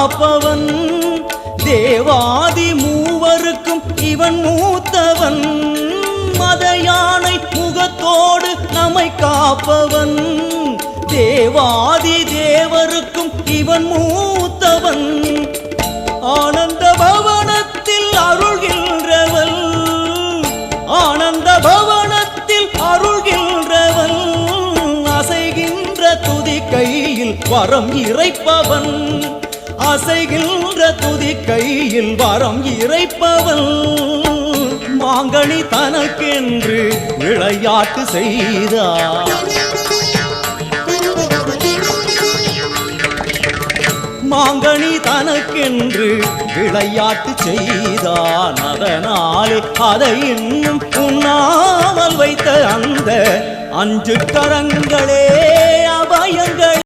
காப்பவன் தேவாதி மூவருக்கும் இவன் மூத்தவன் மத யானை முகத்தோடு நம்மை காப்பவன் தேவாதி தேவருக்கும் இவன் மூத்தவன் ஆனந்த பவனத்தில் அருள்கின்றவன் ஆனந்த பவனத்தில் அருள்கின்றவன் அசைகின்ற துதி கையில் வரம் இறைப்பவன் அசைகின்ற துதி கையில் வரம் இறைப்பவன் மாங்கனி தனக்கென்று விளையாட்டு செய்தார் மாங்கனி தனக்கென்று விளையாட்டு செய்தான் அதனாலே அதை இன்னும் உண்ணாமல் வைத்த அந்த 5 கரங்களே அபயங்கள்